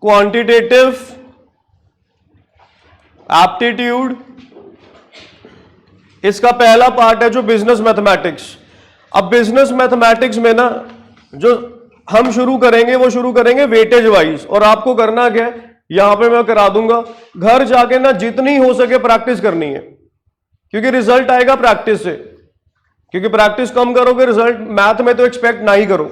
Quantitative aptitude, इसका पहला part है जो बिजनेस मैथमेटिक्स। अब बिजनेस मैथमेटिक्स में ना जो हम शुरू करेंगे वो शुरू करेंगे वेटेज वाइज, और आपको करना क्या है यहां पे मैं करा दूंगा, घर जाके ना जितनी हो सके प्रैक्टिस करनी है, क्योंकि रिजल्ट आएगा प्रैक्टिस से। क्योंकि प्रैक्टिस कम करोगे रिजल्ट मैथ में तो एक्सपेक्ट ना ही करो,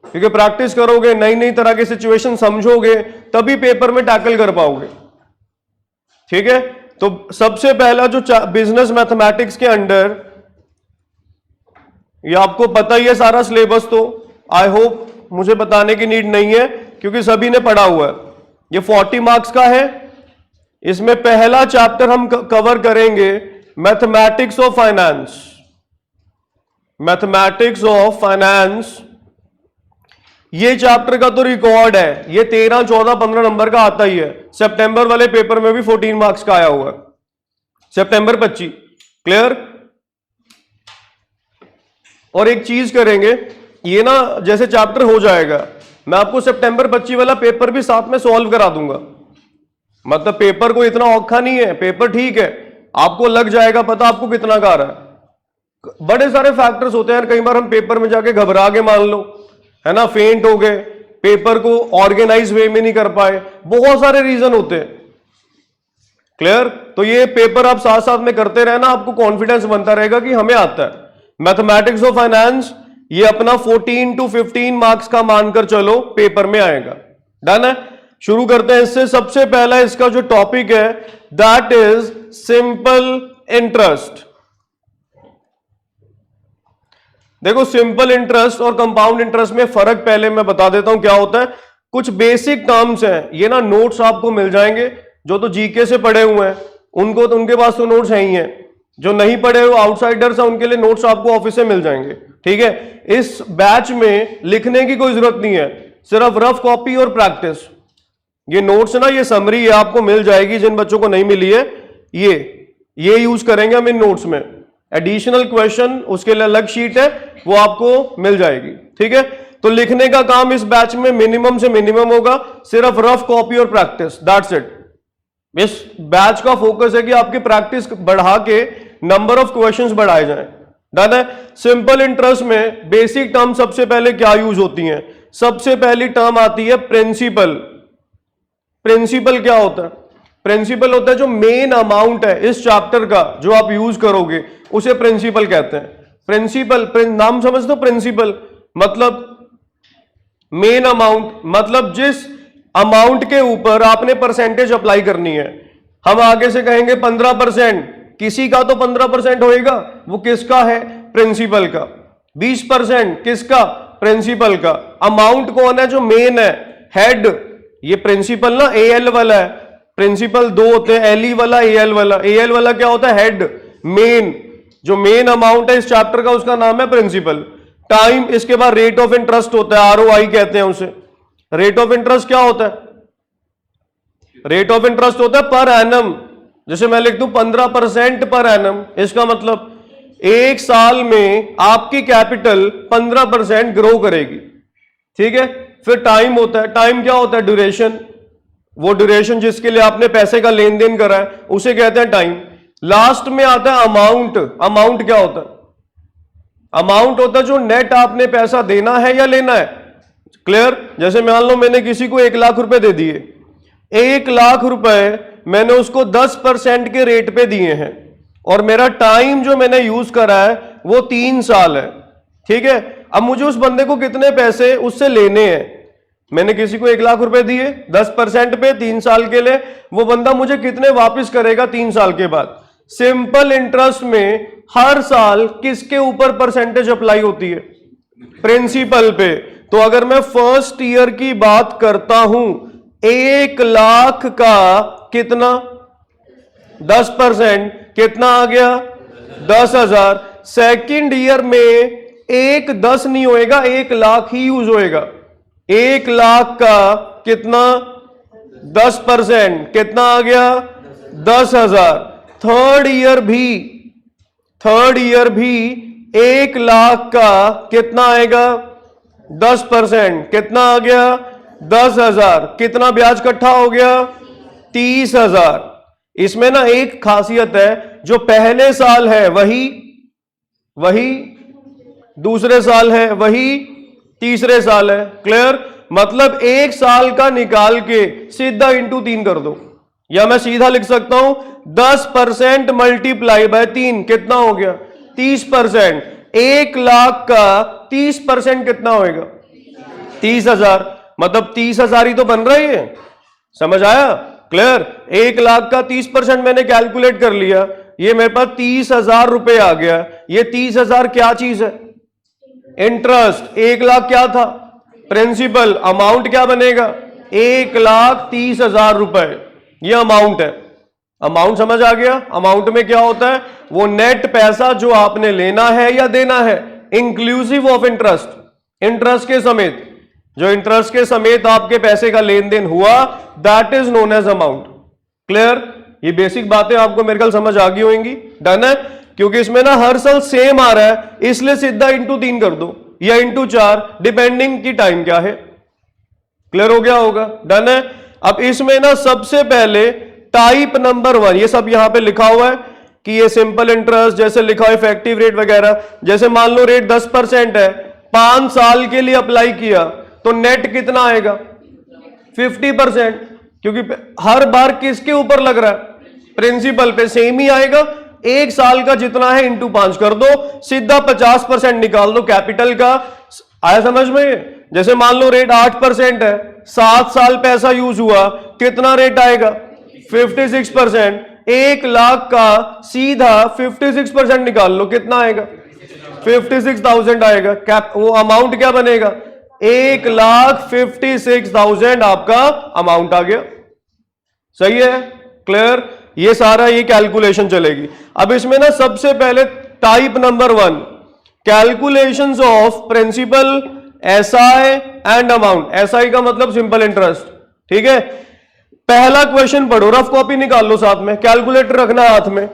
क्योंकि प्रैक्टिस करोगे, नई नई तरह की सिचुएशन समझोगे, तभी पेपर में टैकल कर पाओगे। ठीक है, तो सबसे पहला जो बिजनेस मैथमेटिक्स के अंडर, ये आपको पता ही है सारा सिलेबस, तो आई होप मुझे बताने की नीड नहीं है क्योंकि सभी ने पढ़ा हुआ है। ये 40 मार्क्स का है। इसमें पहला चैप्टर हम कवर करेंगे mathematics of finance. Mathematics of finance, ये चैप्टर का तो रिकॉर्ड है, ये 13, 14, 15 नंबर का आता ही है। सितंबर वाले पेपर में भी 14 मार्क्स का आया हुआ है, सितंबर 25। क्लियर? और एक चीज करेंगे, ये ना जैसे चैप्टर हो जाएगा, मैं आपको सितंबर 25 वाला पेपर भी साथ में सॉल्व करा दूंगा। मतलब पेपर को इतना औखा नहीं है, पेपर ठीक है, आपको लग जाएगा पता आपको कितना का आ रहा है। बड़े सारे फैक्टर्स होते हैं, कई बार हम पेपर में जाके घबरा के मान लो, है ना, फेंट हो गए, पेपर को ऑर्गेनाइज वे में नहीं कर पाए, बहुत सारे रीजन होते हैं। क्लियर? तो ये पेपर आप साथ साथ में करते रहना, आपको कॉन्फिडेंस बनता रहेगा कि हमें आता है। मैथमेटिक्स ऑफ फाइनेंस ये अपना 14 to 15 मार्क्स का मानकर चलो पेपर में आएगा। डन है? शुरू करते हैं इससे। सबसे पहला इसका जो टॉपिक है दैट इज सिंपल इंटरेस्ट। देखो, सिंपल इंटरेस्ट और कंपाउंड इंटरेस्ट में फर्क पहले मैं बता देता हूं क्या होता है। कुछ बेसिक टर्म्स हैं, ये ना नोट्स आपको मिल जाएंगे, जो तो जीके से पढ़े हुए हैं उनको तो उनके पास तो नोट्स है ही हैं, जो नहीं पढ़े हुए आउटसाइडर्स हैं उनके लिए नोट्स आपको ऑफिस से मिल जाएंगे। ठीक है, इस बैच में लिखने की कोई जरूरत नहीं है, सिर्फ रफ कॉपी और प्रैक्टिस। ये नोट्स ना, ये समरी है, आपको मिल जाएगी। जिन बच्चों को नहीं मिली है ये यूज करेंगे हम इन नोट्स में। एडिशनल क्वेश्चन उसके लिए अलग शीट है, वो आपको मिल जाएगी। ठीक है, तो लिखने का काम इस बैच में मिनिमम से मिनिमम होगा, सिर्फ रफ कॉपी और प्रैक्टिस, दैट्स इट। इस बैच का फोकस है कि आपकी प्रैक्टिस बढ़ा के नंबर ऑफ क्वेश्चंस बढ़ाए जाएं। डन है? सिंपल इंटरेस्ट में बेसिक टर्म सबसे पहले क्या यूज होती हैं? सबसे पहली टर्म आती है प्रिंसिपल। प्रिंसिपल क्या होता है? प्रिंसिपल होता है जो मेन अमाउंट है इस चैप्टर का, जो आप यूज करोगे उसे प्रिंसिपल कहते हैं। प्रिंसिपल, नाम समझ दो, प्रिंसिपल मतलब मेन अमाउंट, मतलब जिस अमाउंट के ऊपर आपने परसेंटेज अप्लाई करनी है। हम आगे से कहेंगे 15%, किसी का तो 15% होएगा, वो किसका है? प्रिंसिपल का। 20% किसका? प्रिंसिपल का। अमाउंट कौन है? जो मेन है, हेड। ये प्रिंसिपल ना एएल वाला है, प्रिंसिपल दो होते हैं, एलई वाला, एएल वाला। एएल वाला क्या होता है? Head, main. जो मेन अमाउंट है इस चैप्टर का उसका नाम है प्रिंसिपल। टाइम, इसके बाद रेट ऑफ इंटरेस्ट होता है, आरओआई कहते हैं उसे। रेट ऑफ इंटरेस्ट क्या होता है? रेट ऑफ इंटरेस्ट होता है पर एनम। जैसे मैं लिख दूं 15% पर एनम, इसका मतलब एक साल में आपकी कैपिटल 15% ग्रो करेगी। ठीक है, फिर टाइम होता है। टाइम क्या होता है? ड्यूरेशन। वो ड्यूरेशन जिसके लिए आपने पैसे का लेन देन करा है उसे कहते हैं टाइम। लास्ट में आता है अमाउंट। अमाउंट क्या होता है? अमाउंट होता है जो नेट आपने पैसा देना है या लेना है। क्लियर? जैसे मान लो मैंने किसी को 1 लाख रुपए दे दिए, 1 लाख रुपए मैंने उसको 10% के रेट पे दिए हैं, और मेरा टाइम जो मैंने यूज करा है वो 3 साल है। ठीक है, अब मुझे उस बंदे को कितने पैसे उससे लेने हैं? मैंने किसी को 1 लाख रुपए दिए 10% पे 3 साल के लिए, वो बंदा मुझे कितने वापस करेगा 3 साल के बाद? सिंपल इंटरेस्ट में हर साल किसके ऊपर परसेंटेज अप्लाई होती है? प्रिंसिपल पे। तो अगर मैं फर्स्ट ईयर की बात करता हूं, 1 लाख का कितना? 10%, कितना आ गया? 10,000। सेकेंड ईयर में 1,10 नहीं होएगा, 1 लाख ही यूज होएगा। 1 लाख का कितना? 10%, कितना आ गया? 10,000। थर्ड ईयर भी 1 लाख का कितना आएगा? 10%, कितना आ गया? 10,000, कितना ब्याज इकट्ठा हो गया? 30,000। इसमें ना एक खासियत है, जो पहले साल है वही दूसरे साल है, वही तीसरे साल है। क्लियर? मतलब एक साल का निकाल के सीधा इंटू 3 कर दो, या मैं सीधा लिख सकता हूं 10% मल्टीप्लाई बाय 3, कितना हो गया? 30%। 1 लाख का 30% कितना होएगा? 30,000। मतलब 30,000 ही तो बन रही है। समझ आया? क्लियर? 1 लाख का 30% मैंने कैलकुलेट कर लिया, ये मेरे पास 30,000 रुपए आ गया। ये 30,000 क्या चीज है? इंटरेस्ट। 1 लाख क्या था? प्रिंसिपल। अमाउंट क्या बनेगा? 1,30,000 रुपए, ये अमाउंट है। अमाउंट समझ आ गया? अमाउंट में क्या होता है? वो नेट पैसा जो आपने लेना है या देना है, इंक्लूसिव ऑफ इंटरेस्ट। इंटरेस्ट के समेत, जो इंटरेस्ट के समेत आपके पैसे का लेन देन हुआ, that is known as amount. Clear? ये बेसिक बातें आपको मेरे ख्याल समझ आ गई होंगी। डन है? क्योंकि इसमें ना हर साल सेम आ रहा है, इसलिए सीधा इंटू 3 कर दो या इंटू 4, डिपेंडिंग की टाइम क्या है। क्लियर हो गया होगा? डन है? अब इसमें ना सबसे पहले टाइप नंबर 1, ये सब यहां पे लिखा हुआ है कि ये सिंपल इंटरेस्ट, जैसे लिखा है इफेक्टिव रेट वगैरह। जैसे मान लो रेट 10% है, 5 साल के लिए अप्लाई किया, तो नेट कितना आएगा? 50%। क्योंकि हर बार किसके ऊपर लग रहा है? प्रिंसिपल पे। सेम ही आएगा। 1 साल का जितना है इंटू 5 कर दो, सीधा 50% निकाल दो कैपिटल का। आया समझ में? जैसे मान लो रेट 8% है, 7 साल पैसा यूज हुआ, कितना रेट आएगा? 56%। 1 लाख का सीधा 56% निकाल लो, कितना आएगा? 56,000 आएगा। कैप वो अमाउंट क्या बनेगा? 1,56,000 आपका अमाउंट आ गया। सही है? क्लियर? ये सारा ये कैलकुलेशन चलेगी। अब इसमें ना सबसे पहले type number 1, calculations of principal, SI and amount. SI का मतलब सिंपल इंटरेस्ट। ठीक है? पहला क्वेश्चन पढ़ो, रफ कॉपी निकाल लो, साथ में कैलकुलेटर रखना हाथ में।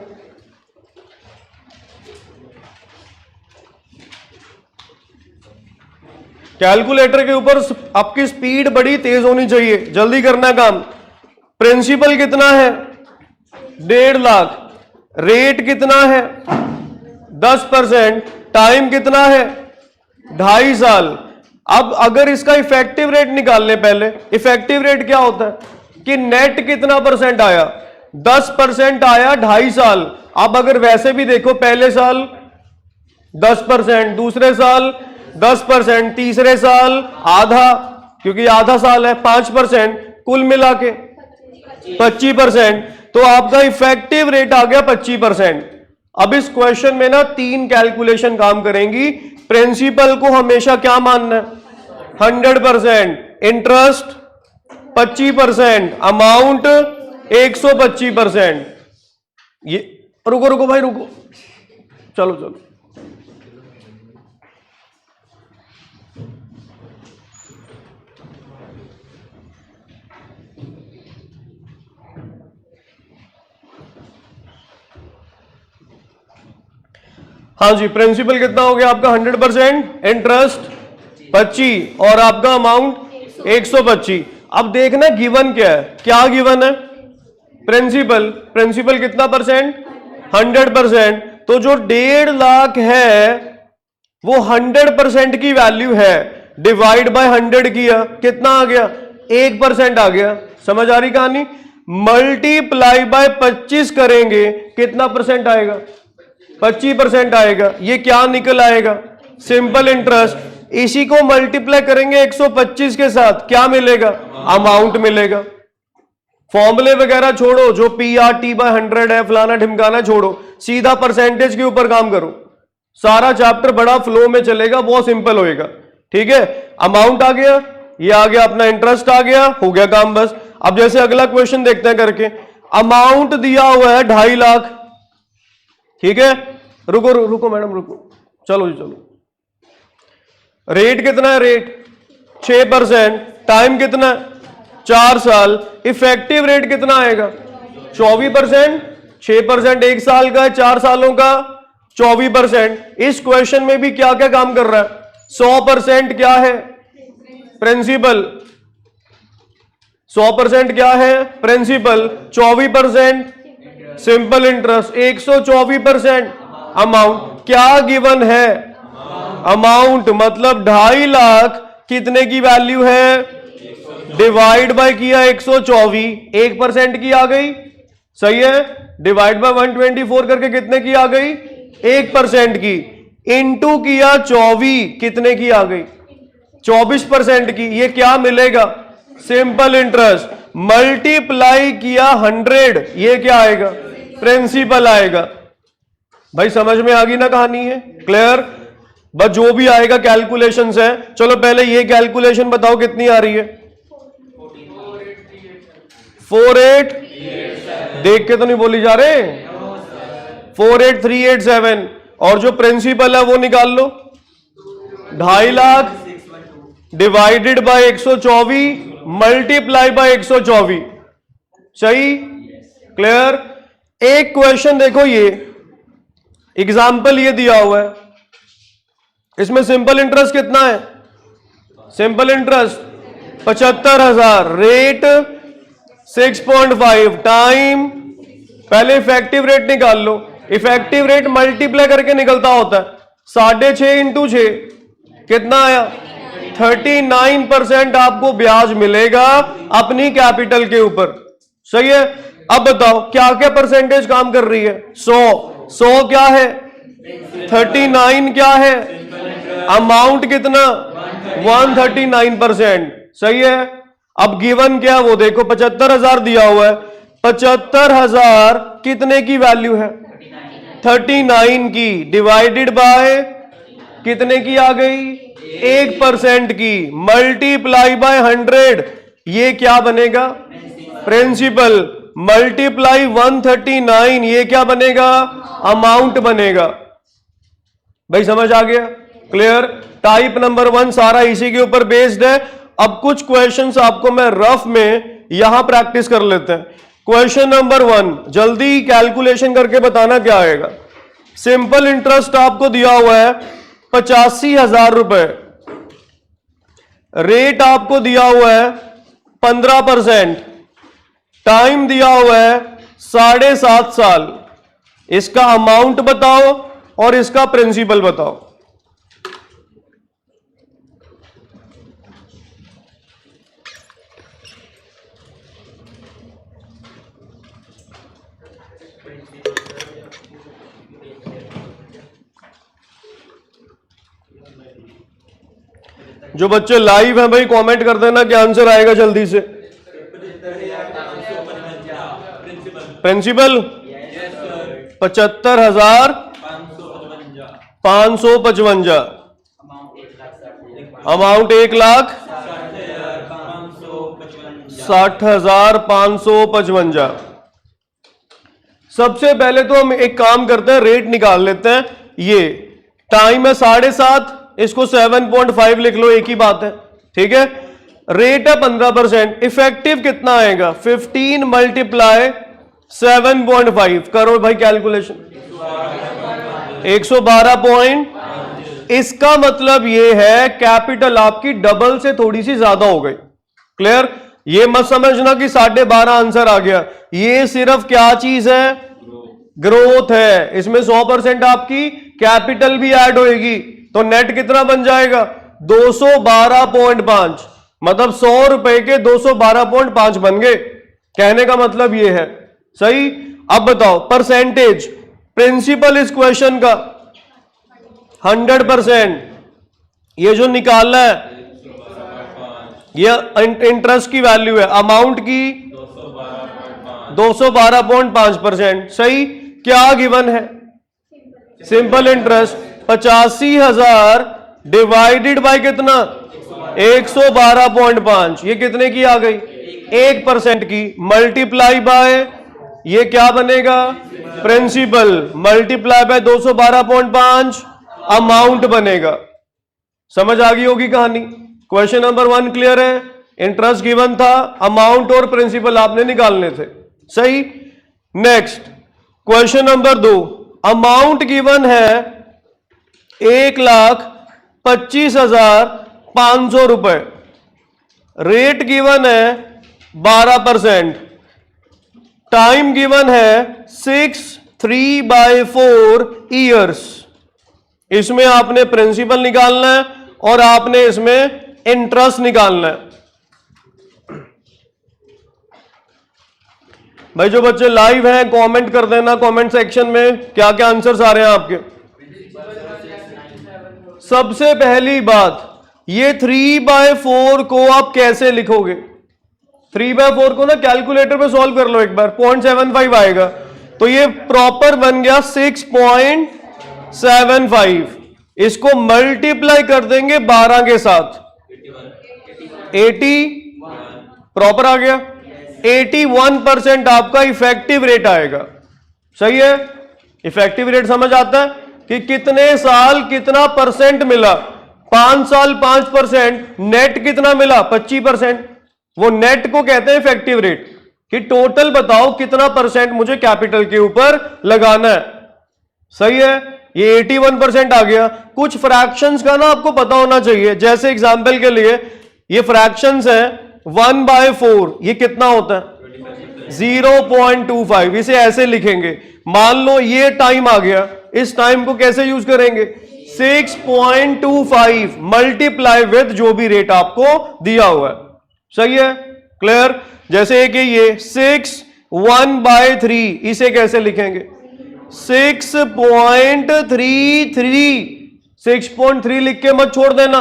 कैलकुलेटर के ऊपर आपकी स्पीड बड़ी तेज होनी चाहिए, जल्दी करना काम। प्रिंसिपल कितना है? 1.5 लाख। रेट कितना है? 10%। टाइम कितना है? 2.5 साल। अब अगर इसका इफेक्टिव रेट निकाल लें पहले। इफेक्टिव रेट क्या होता है कि नेट कितना परसेंट आया? 10% आया 2.5 साल। अब अगर वैसे भी देखो, पहले साल 10%, दूसरे साल 10%, तीसरे साल आधा, क्योंकि आधा साल है, 5%, कुल मिला के 25%। तो आपका इफेक्टिव रेट आ गया 25%। अब इस क्वेश्चन में ना 3 कैलकुलेशन काम करेंगी। प्रिंसिपल को हमेशा क्या मानना है? 100%, इंटरेस्ट 25%, अमाउंट 125%। ये रुको रुको भाई रुको, चलो चलो। हाँ जी, प्रिंसिपल कितना हो गया आपका? 100%, इंटरेस्ट 25 और आपका अमाउंट 125। अब देखना गिवन क्या है। क्या गिवन है? प्रिंसिपल। प्रिंसिपल कितना परसेंट? 100%। तो जो 1.5 लाख है वो 100% की वैल्यू है, डिवाइड बाय 100 किया, कितना आ गया? 1% आ गया। समझ आ रही कहानी? मल्टीप्लाई बाय 25 करेंगे, कितना परसेंट आएगा? 25% आएगा। ये क्या निकल आएगा? Simple interest. इसी को मल्टीप्लाई करेंगे 125 के साथ, क्या मिलेगा? अमाउंट मिलेगा। फॉर्मूले वगैरह छोड़ो, जो PRT/100 है, फलाना ढिमकाना छोड़ो, सीधा परसेंटेज के ऊपर काम करो। सारा चैप्टर बड़ा फ्लो में चलेगा, बहुत सिंपल होएगा। ठीक है? अमाउंट आ गया, ये आ गया अपना, इंटरेस्ट आ गया, हो गया काम बस। अब जैसे अगला क्वेश्चन देखते हैं करके। अमाउंट दिया हुआ है 2.5 लाख। ठीक है? रुको रुको मैडम रुको, चलो जी चलो। रेट कितना है? रेट 6%। टाइम कितना? 4 साल। इफेक्टिव रेट कितना आएगा? 24%। 6% 1 साल का है, 4 सालों का 24%। इस क्वेश्चन में भी क्या क्या काम कर रहा है? 100% क्या है? प्रिंसिपल। 100% क्या है? प्रिंसिपल। 24% simple interest. 124% अमाउंट। क्या गिवन है? अमाउंट। मतलब 2.5 लाख कितने की वैल्यू है? डिवाइड बाय किया 124, 1% की आ गई, सही है। डिवाइड बाय 124 करके कितने की आ गई? 1% की। इनटू किया 24, कितने की आ गई? 24% की। ये क्या मिलेगा? Simple interest. मल्टीप्लाई किया 100, ये क्या आएगा? प्रिंसिपल आएगा। भाई समझ में आ गई ना कहानी? है क्लियर? बस जो भी आएगा कैलकुलेशंस है। चलो पहले ये कैलकुलेशन बताओ कितनी आ रही है? 48, देख के तो नहीं बोली जा रहे? 48387। और जो प्रिंसिपल है वो निकाल लो। 2.5 lakh divided by 124 multiply by 124, सही? क्लियर? एक क्वेश्चन देखो, ये एग्जाम्पल ये दिया हुआ है, इसमें सिंपल इंटरेस्ट कितना है? सिंपल इंटरेस्ट 75,000, रेट 6.5, टाइम, पहले इफेक्टिव रेट निकाल लो। इफेक्टिव रेट मल्टीप्लाई करके निकलता होता है। 6.5 इंटू 6 कितना आया? 39% आपको ब्याज मिलेगा अपनी कैपिटल के ऊपर, सही है। अब बताओ क्या क्या परसेंटेज काम कर रही है? 100 क्या है? 39 क्या है? अमाउंट कितना? 139%, सही है। अब गिवन क्या वो देखो, 75,000 दिया हुआ है। 75,000 कितने की वैल्यू है? 39 की। डिवाइडेड बाय कितने की आ गई? 1% की। मल्टीप्लाई बाय 100, ये क्या बनेगा? प्रिंसिपल। मल्टीप्लाई 139, ये क्या बनेगा? अमाउंट बनेगा। भाई समझ आ गया? क्लियर? टाइप नंबर 1 सारा इसी के ऊपर बेस्ड है। अब कुछ क्वेश्चंस आपको मैं रफ में यहां प्रैक्टिस कर लेते हैं। क्वेश्चन नंबर 1, जल्दी कैलकुलेशन करके बताना क्या आएगा। सिंपल इंटरेस्ट आपको दिया हुआ है 85,000 रुपए, रेट आपको दिया हुआ है 15%, टाइम दिया हुआ है 7.5 साल। इसका अमाउंट बताओ और इसका प्रिंसिपल बताओ। जो बच्चे लाइव हैं भाई कमेंट कर देना कि आंसर आएगा जल्दी से। Principal 75,555, amount 1,60,555। सबसे पहले तो हम एक काम करते हैं, रेट निकाल लेते हैं। ये टाइम है 7.5, इसको 7.5 लिख लो, एक ही बात है, ठीक है। रेट है 15%, इफेक्टिव कितना आएगा? 15 मल्टीप्लाई 7.5, करो भाई कैलकुलेशन। 112 इसका मतलब ये है कैपिटल आपकी डबल से थोड़ी सी ज्यादा हो गई। क्लियर? ये मत समझना कि 12.5 आंसर आ गया। ये सिर्फ क्या चीज है? ग्रोथ है। इसमें 100% आपकी कैपिटल भी ऐड होएगी, तो नेट कितना बन जाएगा? 212.5, मतलब 100 रुपए के 212.5 बन गए। कहने का मतलब ये है, सही। अब बताओ परसेंटेज। प्रिंसिपल इस क्वेश्चन का 100%, ये जो निकालना है ये इंटरेस्ट की वैल्यू है, अमाउंट की 212.5%, सही। क्या गिवन है? सिंपल इंटरेस्ट 85,000 डिवाइडेड बाय कितना? 112.5, ये कितने की आ गई? 1% की। मल्टीप्लाई बाय ये क्या बनेगा? प्रिंसिपल। मल्टीप्लाई बाय 212.5 अमाउंट बनेगा। समझ आ गई होगी कहानी। क्वेश्चन नंबर 1 क्लियर है? इंटरेस्ट गिवन था, अमाउंट और प्रिंसिपल आपने निकालने थे, सही। Next question number 2, amount given है 1,25,500 रुपए, रेट गिवन है 12%। टाइम गिवन है 6/3/4 ईयर्स। इसमें आपने प्रिंसिपल निकालना है और आपने इसमें इंटरेस्ट निकालना है। भाई जो बच्चे लाइव हैं कमेंट कर देना कमेंट सेक्शन में क्या क्या आंसर्स आ रहे हैं आपके। सबसे पहली बात, ये 3/4 को आप कैसे लिखोगे? 3/4 को ना कैलकुलेटर पे सॉल्व कर लो एक बार, 0.75 आएगा। तो ये प्रॉपर बन गया 6.75। इसको मल्टीप्लाई कर देंगे 12 के साथ, 80 प्रॉपर आ गया। 81% आपका इफेक्टिव रेट आएगा। सही है? इफेक्टिव रेट समझ आता है कि कितने साल कितना परसेंट मिला। 5 साल 5%, नेट कितना मिला 25%। वो नेट को कहते हैं इफेक्टिव रेट, कि टोटल बताओ कितना परसेंट मुझे कैपिटल के ऊपर लगाना है। सही है? ये 81% आ गया। कुछ फ्रैक्शंस का ना आपको पता होना चाहिए। जैसे एग्जांपल के लिए ये फ्रैक्शंस है 1/4, ये कितना होता है 0.25। इसे ऐसे लिखेंगे। मान लो ये टाइम आ गया, इस टाइम को कैसे यूज करेंगे 6.25 मल्टीप्लाई विद जो भी रेट आपको दिया हुआ है। सही है? क्लियर? जैसे कि ये 6/1/3, इसे कैसे लिखेंगे 6.33। 6.3 लिख के मत छोड़ देना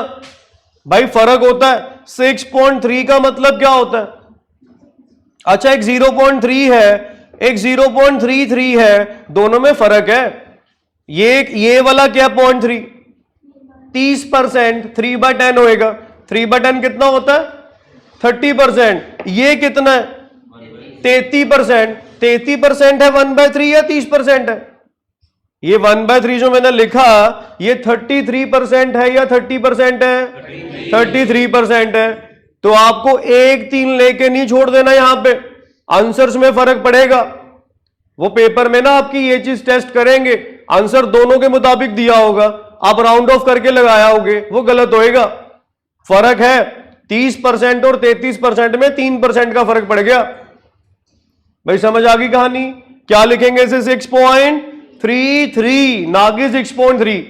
भाई, फर्क होता है। 6.3 का मतलब क्या होता है? अच्छा, एक 0.3 है, एक 0.33 है, दोनों में फर्क है। ये वाला क्या 0.3 30%, 3/10 होएगा। 3/10 कितना होता है 30%। ये कितना है 33%। 33% है 1/3 या 30% है? ये 1/3 जो मैंने लिखा ये 33% है या 30% है? 33% है। तो आपको 1-3 लेके नहीं छोड़ देना, यहां पे आंसर्स में फर्क पड़ेगा। वो पेपर में ना आपकी ये चीज टेस्ट करेंगे, आंसर दोनों के मुताबिक दिया होगा, आप राउंड ऑफ करके लगाया होगे, वो गलत होएगा। फर्क है 30% और 33% में 3% का फर्क पड़ गया। भाई समझ आ गई कहानी? क्या लिखेंगे इसे 6.33 ना कि 6.3।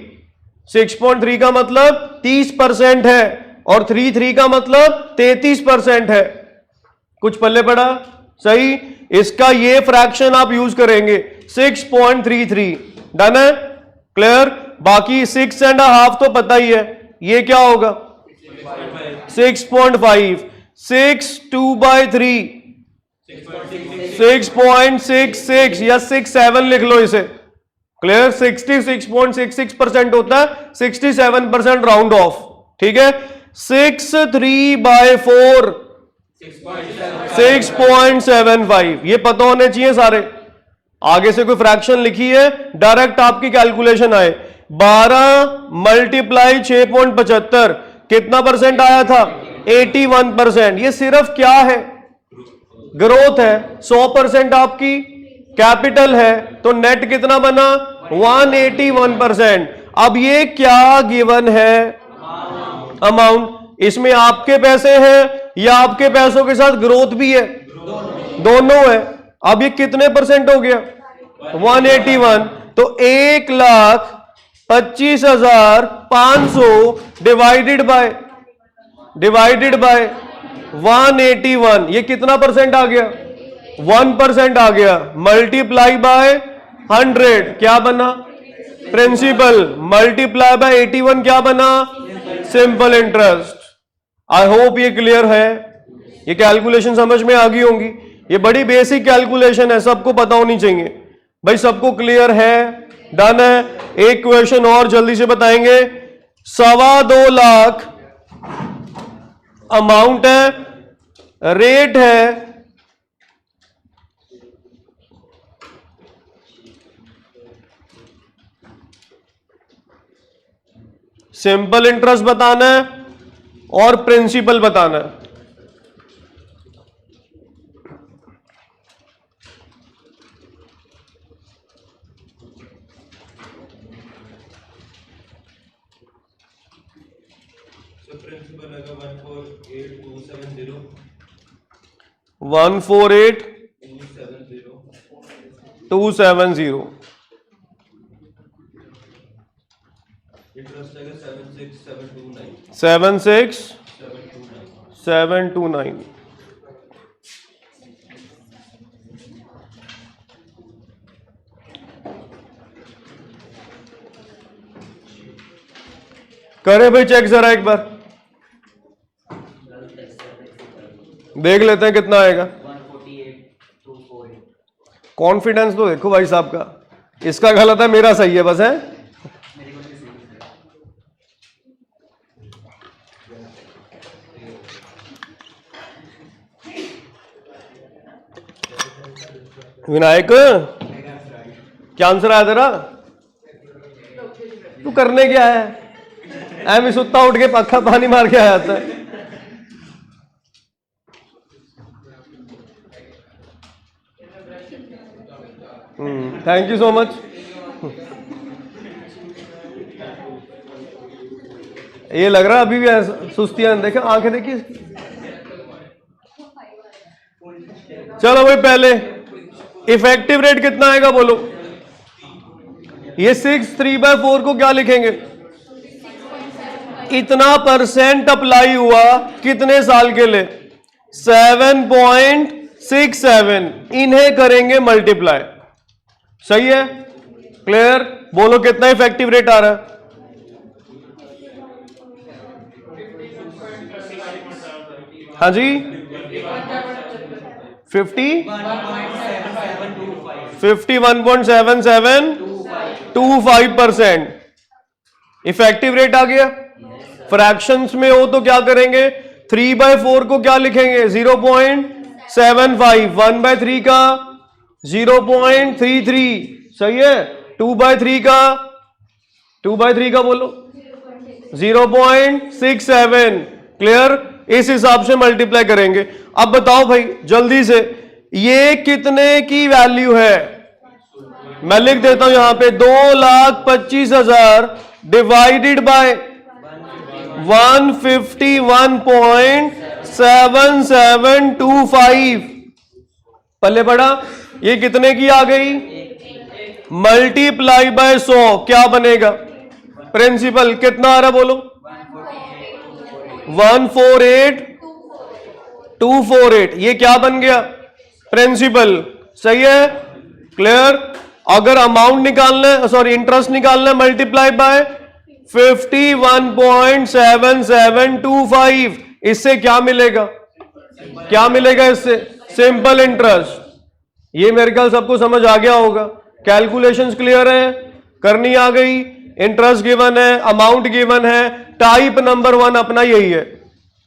6.3 का मतलब 30% है और 33 का मतलब 33% है। कुछ पल्ले पड़ा? सही। इसका ये फ्रैक्शन आप यूज करेंगे 6.33। डन है? क्लियर? बाकी 6.5 तो पता ही है, ये क्या होगा 6.5। 6/2/3 6.66 या 67 लिख लो इसे। क्लियर? 66.66% होता है, 67% राउंड ऑफ। ठीक है? 6/3/4 6.75। ये पता होने चाहिए सारे। आगे से कोई फ्रैक्शन लिखी है डायरेक्ट आपकी कैलकुलेशन आए। 12 मल्टीप्लाई 6.75 कितना परसेंट आया था 81%। ये सिर्फ क्या है ग्रोथ है। 100% आपकी कैपिटल है तो नेट कितना बना 181%। अब ये क्या गिवन है अमाउंट, इसमें आपके पैसे हैं या आपके पैसों के साथ ग्रोथ भी है? दोनों है। अब ये कितने परसेंट हो गया 181। तो 1,25,500 डिवाइडेड बाय 181, ये कितना परसेंट आ गया 1% आ गया। मल्टीप्लाई बाय 100 क्या बना प्रिंसिपल, मल्टीप्लाई बाय 81 क्या बना सिंपल इंटरेस्ट। आई होप ये क्लियर है। ये कैलकुलेशन समझ में आ गई होंगी। ये बड़ी बेसिक कैलकुलेशन है, सबको पता होनी चाहिए। भाई सबको क्लियर है? डन है? एक क्वेश्चन और जल्दी से बताएंगे। 2.25 लाख अमाउंट है, रेट है सिंपल इंटरेस्ट बताना है और प्रिंसिपल बताना है। प्रिंसिपल 148,270 148,270 76,729 करे भाई चेक जरा एक बार, देख लेते हैं कितना आएगा। कॉन्फिडेंस तो देखो भाई साहब का, इसका गलत है मेरा सही है बस है। विनायक क्या आंसर आया तेरा? तू करने क्या है? ऐम सुत्ता उठ के पक्का पानी मार के आया था। Thank you so much. ये लग रहा अभी भी सुस्तियां, देखा आंखें देखिए। चलो भाई पहले इफेक्टिव रेट कितना आएगा बोलो। ये 6/3/4 को क्या लिखेंगे? इतना परसेंट अप्लाई हुआ कितने साल के लिए? 7.67। इन्हें करेंगे मल्टीप्लाई। सही है? क्लियर? बोलो कितना इफेक्टिव रेट आ रहा है? हाँ जी 51.7725% इफेक्टिव रेट आ गया। फ्रैक्शंस में हो तो क्या करेंगे? 3/4 को क्या लिखेंगे? 0.75। 1/3 का 0.33। सही है? 2/3 का बोलो 0.67। क्लियर? इस हिसाब से मल्टीप्लाई करेंगे। अब बताओ भाई जल्दी से, ये कितने की वैल्यू है? मैं लिख देता हूं यहां पे 2,25,000 डिवाइडेड बाय 151.7725। पल्ले पड़ा? ये कितने की आ गई? मल्टीप्लाई बाय 100 क्या बनेगा? प्रिंसिपल कितना आ रहा बोलो? 148,248। ये क्या बन गया? प्रिंसिपल। सही है? क्लियर? अगर अमाउंट निकालना है, सॉरी इंटरेस्ट निकालना है, मल्टीप्लाई बाय 51.7725। इससे क्या मिलेगा? क्या मिलेगा इससे? Simple interest. ये मेरे ख्याल सबको समझ आ गया होगा। कैलकुलेशंस क्लियर है? करनी आ गई? इंटरेस्ट गिवन है, अमाउंट गिवन है। टाइप नंबर 1 अपना यही है।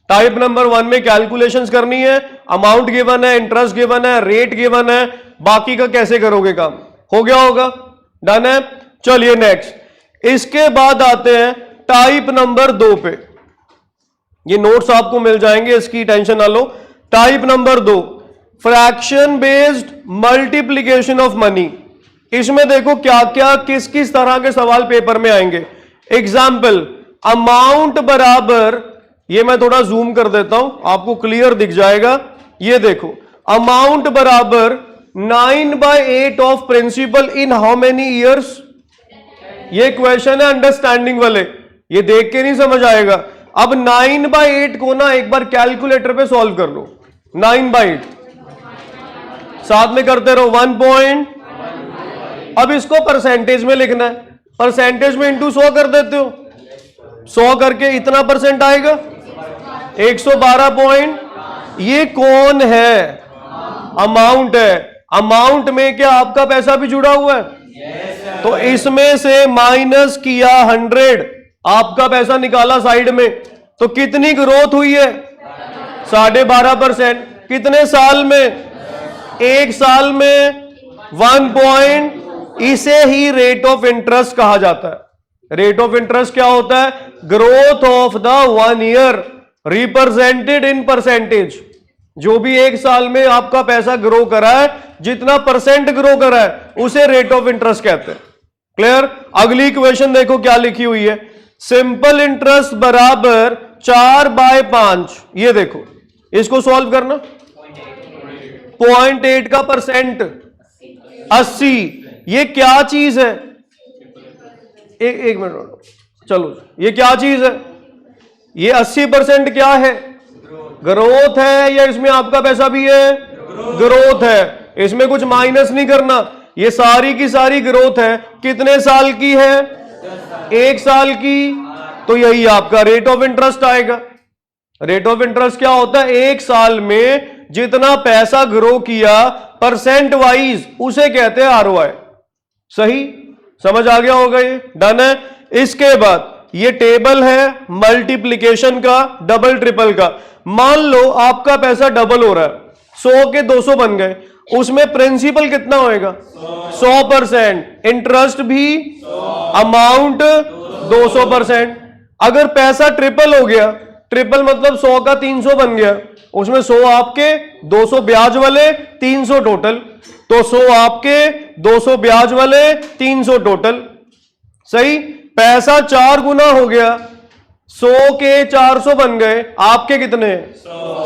टाइप नंबर 1 में कैलकुलेशंस करनी है, अमाउंट गिवन है, इंटरेस्ट गिवन है, रेट गिवन है। बाकी का कैसे करोगे काम? हो गया होगा? डन है? चलिए नेक्स्ट। इसके बाद आते हैं टाइप नंबर 2 पे। ये नोट्स आपको मिल जाएंगे, इसकी टेंशन ना लो। Type number 2 fraction based multiplication of money. इसमें देखो क्या क्या किस किस तरह के सवाल पेपर में आएंगे। एग्जाम्पल, अमाउंट बराबर, ये मैं थोड़ा जूम कर देता हूं आपको क्लियर दिख जाएगा। ये देखो अमाउंट बराबर 9/8 of principal in how many years. ये क्वेश्चन है अंडरस्टैंडिंग वाले, ये देख के नहीं समझ आएगा। अब 9/8 को ना एक बार कैलकुलेटर पे सॉल्व कर लो। 9/8 साथ में करते रहो 1 पॉइंट। अब इसको परसेंटेज में लिखना है, परसेंटेज में इंटू 100 कर देते हो। 100 करके इतना परसेंट आएगा 112 पॉइंट। ये कौन है? अमाउंट है। अमाउंट में क्या आपका पैसा भी जुड़ा हुआ है? तो इसमें से माइनस किया 100, आपका पैसा निकाला साइड में, तो कितनी ग्रोथ हुई है? 12.5%। कितने साल में? 1 साल में 1 पॉइंट। इसे ही रेट ऑफ इंटरेस्ट कहा जाता है। रेट ऑफ इंटरेस्ट क्या होता है? Growth of the 1 year represented in percentage. जो भी 1 साल में आपका पैसा ग्रो करा है, जितना परसेंट ग्रो करा है, उसे रेट ऑफ इंटरेस्ट कहते हैं। क्लियर? अगली इक्वेशन देखो क्या लिखी हुई है। सिंपल इंटरेस्ट बराबर 4/5। ये देखो, इसको सॉल्व करना। 0.8 का परसेंट 80। ये क्या चीज है? एक मिनट, चलो ये क्या चीज है? ये 80% क्या है? ग्रोथ है, या इसमें आपका पैसा भी है? ग्रोथ है, इसमें कुछ माइनस नहीं करना, ये सारी की सारी ग्रोथ है। कितने साल की है? 1 साल की। तो यही आपका रेट ऑफ इंटरेस्ट आएगा। रेट ऑफ इंटरेस्ट क्या होता है? 1 साल में जितना पैसा ग्रो किया परसेंट वाइज, उसे कहते हैं आरओआई। सही समझ आ गया होगा? ये डन है। इसके बाद ये टेबल है मल्टीप्लिकेशन का, डबल ट्रिपल का। मान लो आपका पैसा डबल हो रहा है, 100 के 200 बन गए, उसमें प्रिंसिपल कितना होएगा? 100%, इंटरेस्ट भी, अमाउंट 200%। अगर पैसा ट्रिपल हो गया, ट्रिपल मतलब 100 का 300 बन गया, उसमें 100 आपके, 200 ब्याज वाले, 300 टोटल। तो 100 आपके, 200 ब्याज वाले, 300 टोटल। सही। पैसा 4 गुना हो गया, 100 के 400 बन गए, आपके कितने?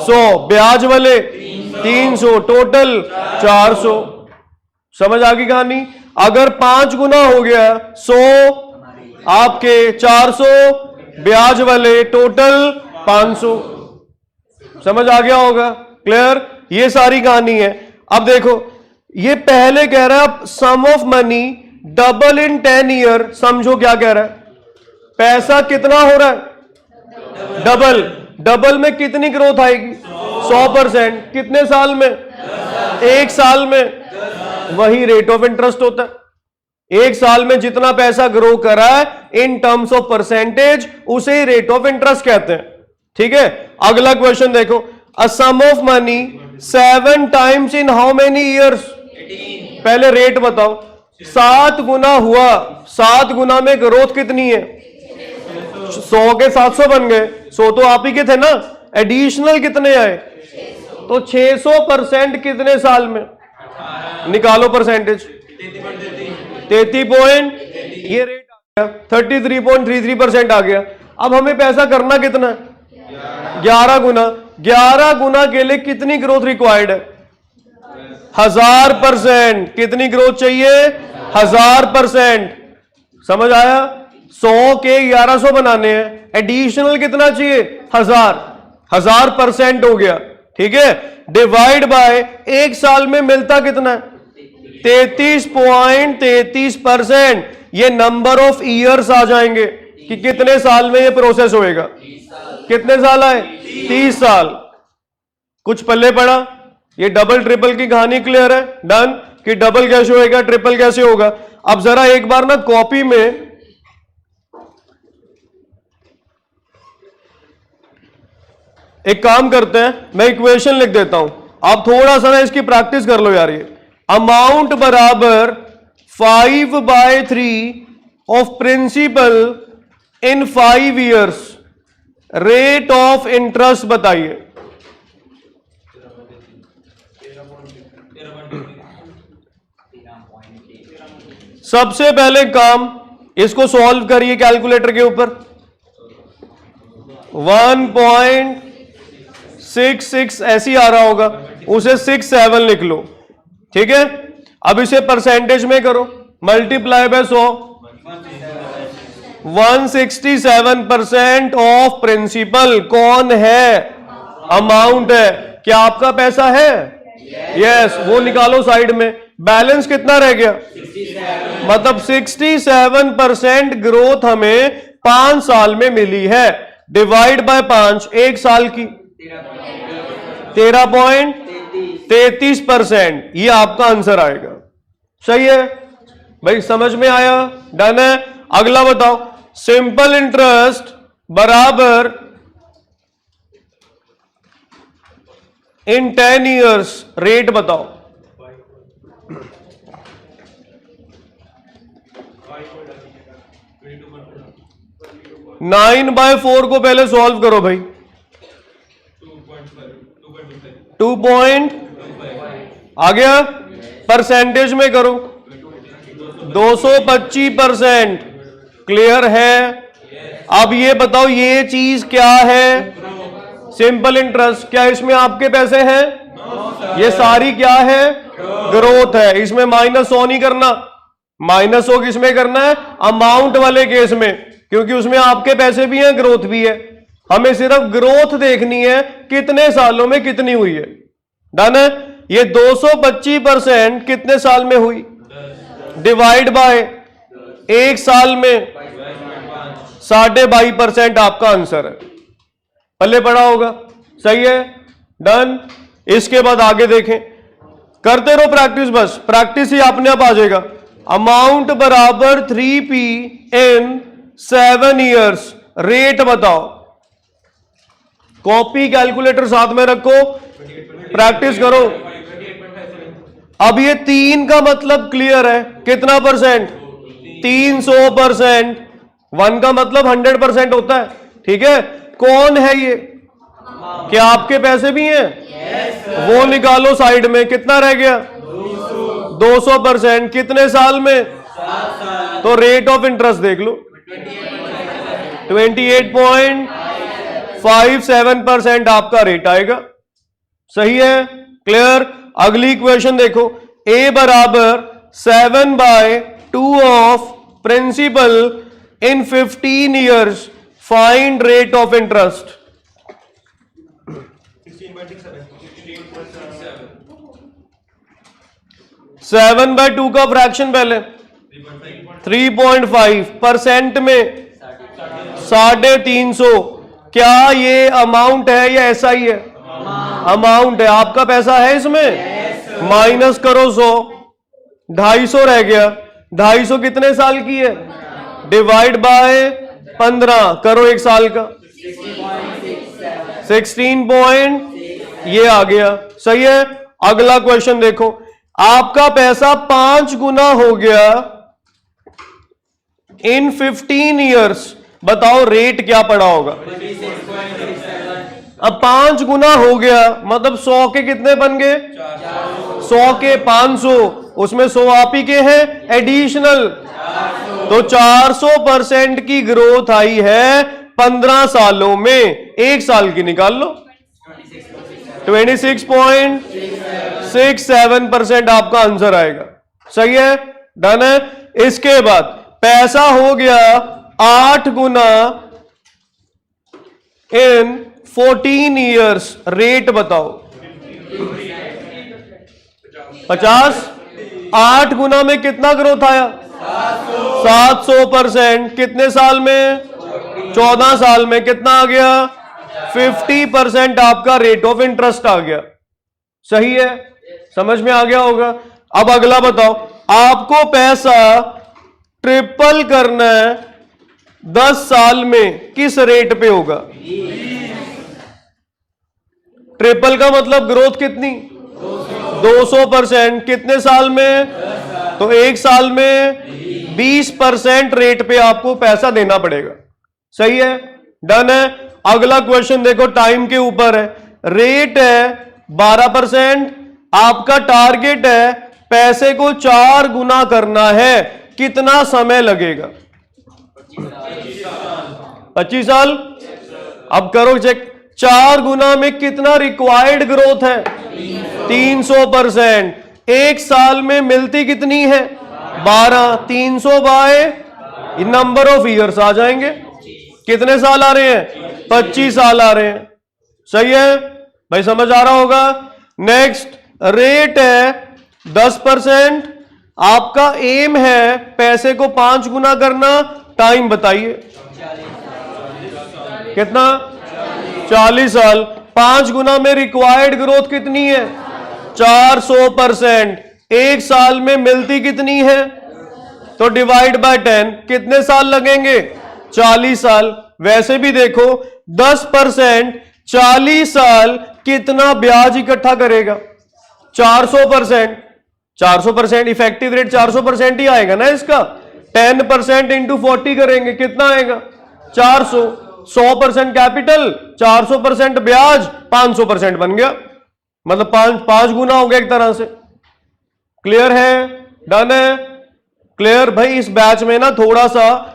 100 ब्याज वाले, 300 टोटल 400। समझ आ गई कहानी? अगर 5 गुना हो गया, 100 आपके, 400 ब्याज वाले, टोटल 500। समझ आ गया होगा? क्लियर? ये सारी कहानी है। अब देखो, ये पहले कह रहा है sum of money double in 10 year. समझो क्या कह रहा है? पैसा कितना हो रहा है? डबल। डबल में कितनी ग्रोथ आएगी? 100%। कितने साल में? 1 साल में। वही रेट ऑफ इंटरेस्ट होता है। 1 साल में जितना पैसा ग्रो करा है इन टर्म्स ऑफ परसेंटेज, उसे रेट ऑफ इंटरेस्ट कहते हैं। ठीक है। अगला क्वेश्चन देखो, a sum of money 7 times in how many years? पहले रेट बताओ। 7 गुना हुआ, 7 गुना में ग्रोथ कितनी है? 100 के 700 बन गए, 100 तो आप ही के थे ना, एडिशनल कितने आए? तो 600% कितने साल में? निकालो परसेंटेज। 33 ये रेट आ गया, 33.33% आ गया। अब हमें पैसा करना कितना है? 11 गुना। 11 गुना के लिए कितनी ग्रोथ रिक्वायर्ड है? 1000%। कितनी ग्रोथ चाहिए? 1000%। समझ आया? 100 के 1100 बनाने हैं, एडिशनल कितना चाहिए? 1000% हो गया। ठीक है। डिवाइड बाय 1 साल में मिलता कितना है? 33.33%। ये नंबर ऑफ ईयर्स आ जाएंगे कि कितने साल में ये प्रोसेस होएगा। कितने साल आए? 30 साल। कुछ पल्ले पड़ा? ये डबल ट्रिपल की कहानी क्लियर है? डन। कि डबल कैसे होएगा, ट्रिपल कैसे होगा। अब जरा एक बार ना कॉपी में एक काम करते हैं, मैं इक्वेशन लिख देता हूं, आप थोड़ा सा ना इसकी प्रैक्टिस कर लो यार। ये अमाउंट बराबर 5/3 of principal in 5 years, rate of interest बताइए। सबसे पहले काम, इसको सॉल्व करिए कैलकुलेटर के ऊपर। 1.66 ऐसी आ रहा होगा, उसे 67 लिख लो। ठीक है। अब इसे परसेंटेज में करो, मल्टीप्लाई बाय 100। 167% ऑफ प्रिंसिपल कौन है? अमाउंट है। क्या आपका पैसा है? यस। वो निकालो साइड में। बैलेंस कितना रह गया? मतलब 67% ग्रोथ हमें 5 साल में मिली है। डिवाइड बाय 5, 1 साल की 13.33%। ये आपका आंसर आएगा। सही है भाई? समझ में आया? डन है। अगला बताओ, सिंपल इंटरेस्ट बराबर इन 10 ईयर्स, रेट बताओ। 9/4 को पहले सॉल्व करो भाई। 2. आ गया? परसेंटेज में करो। 225%। क्लियर है? अब ये बताओ, ये चीज क्या है? Simple interest. क्या इसमें आपके पैसे हैं? ये सारी क्या है? ग्रोथ है। इसमें माइनस 100 नहीं करना, माइनस 100 किसमें करना है? अमाउंट वाले केस में, क्योंकि उसमें आपके पैसे भी हैं, ग्रोथ भी है। हमें सिर्फ ग्रोथ देखनी है, कितने सालों में कितनी हुई है। डन है। ये 225% कितने साल में हुई? डिवाइड बाय एक साल में 22.5% आपका आंसर है। पल्ले पड़ा होगा, सही है। डन। इसके बाद आगे देखें, करते रहो प्रैक्टिस, बस प्रैक्टिस ही अपने आप आ जाएगा। अमाउंट बराबर 3p इन 7 ईयर्स, रेट बताओ। कॉपी कैलकुलेटर साथ में रखो, प्रैक्टिस करो। अब ये 3 का मतलब क्लियर है, कितना परसेंट? 300%। 1 का मतलब 100% होता है, ठीक है। कौन है ये? क्या आपके पैसे भी हैं? वो निकालो साइड में, कितना रह गया? 200%। कितने साल में? तो रेट ऑफ इंटरेस्ट देख लो, 28.57% आपका रेट आएगा। सही है, क्लियर। अगली इक्वेशन देखो, a बराबर 7/2 of principal in 15 years, find rate of interest. 7/2 का फ्रैक्शन पहले 3.5% में 350। क्या ये अमाउंट है या ऐसा ही है? अमाउंट है। आपका पैसा है इसमें? माइनस करो 100, 250 रह गया। 250 कितने साल की है? डिवाइड बाय 15 करो, एक साल का 16 ये आ गया। सही है। अगला क्वेश्चन देखो, आपका पैसा 5 गुना हो गया इन 15 ईयर्स, बताओ रेट क्या पड़ा होगा? अब 5 गुना हो गया मतलब 100 के कितने बन गए? 100 के 500, उसमें 100 आप ही के हैं एडिशनल, तो 400% की ग्रोथ आई है 15 सालों में। एक साल की निकाल लो, 26.67% आपका आंसर आएगा। सही है, डन है। इसके बाद पैसा हो गया 8 गुना इन 14 ईयर्स, रेट बताओ। 50। 8 गुना में कितना ग्रोथ आया? 700%। कितने साल में? 14 साल में। कितना आ गया? 50% आपका रेट ऑफ इंटरेस्ट आ गया। सही है, समझ में आ गया होगा। अब अगला बताओ, आपको पैसा ट्रिपल करना है 10 साल में, किस रेट पे होगा? ट्रिपल का मतलब ग्रोथ कितनी? 200%। कितने साल में? तो एक साल में 20% रेट पे आपको पैसा देना पड़ेगा। सही है, डन है। अगला क्वेश्चन देखो, टाइम के ऊपर है। रेट है 12%, आपका टारगेट है पैसे को 4 गुना करना है, कितना समय लगेगा? 25 साल। अब करो चेक, 4 गुना में कितना रिक्वायर्ड ग्रोथ है? 300%। एक साल में मिलती कितनी है? 12। 300 बाय नंबर ऑफ ईयर्स आ जाएंगे। कितने साल आ रहे हैं? 25 साल आ रहे हैं। सही है भाई, समझ आ रहा होगा। नेक्स्ट, रेट है 10%, आपका एम है पैसे को 5 गुना करना। टाइम बताइए कितना? 40 साल। 5 गुना में रिक्वायर्ड ग्रोथ कितनी है? 400%। एक साल में मिलती कितनी है? तो डिवाइड बाय 10, कितने साल लगेंगे? 40 साल। वैसे भी देखो 10% 40 साल कितना ब्याज इकट्ठा करेगा? 400%। 400% इफेक्टिव रेट 400% ही आएगा ना इसका। 10% इंटू 40 करेंगे, कितना आएगा? 400। 100% कैपिटल, 400% ब्याज, 500% बन गया। मतलब 5 गुना हो गया एक तरह से। क्लियर है, डन है, क्लियर। भाई इस बैच में ना थोड़ा सा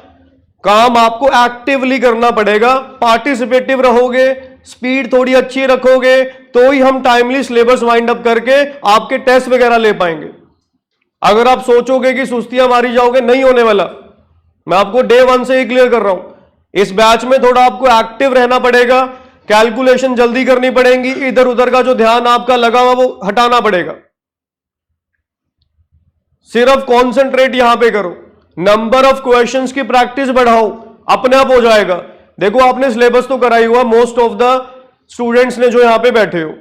काम आपको एक्टिवली करना पड़ेगा। पार्टिसिपेटिव रहोगे, स्पीड थोड़ी अच्छी रखोगे, तो ही हम टाइमली सिलेबस वाइंड अप करके आपके टेस्ट वगैरह ले पाएंगे। अगर आप सोचोगे कि सुस्तियां मारी जाओगे, नहीं होने वाला। मैं आपको डे 1 से ही क्लियर कर रहा हूं। इस बैच में थोड़ा आपको एक्टिव रहना पड़ेगा, कैलकुलेशन जल्दी करनी पड़ेगी, इधर उधर का जो ध्यान आपका लगा हुआ वो हटाना पड़ेगा। सिर्फ कॉन्सेंट्रेट यहां पे करो, नंबर ऑफ क्वेश्चंस की प्रैक्टिस बढ़ाओ, अपने आप हो जाएगा। देखो आपने सिलेबस तो कराई हुआ मोस्ट ऑफ द स्टूडेंट्स ने जो यहां पे बैठे हो।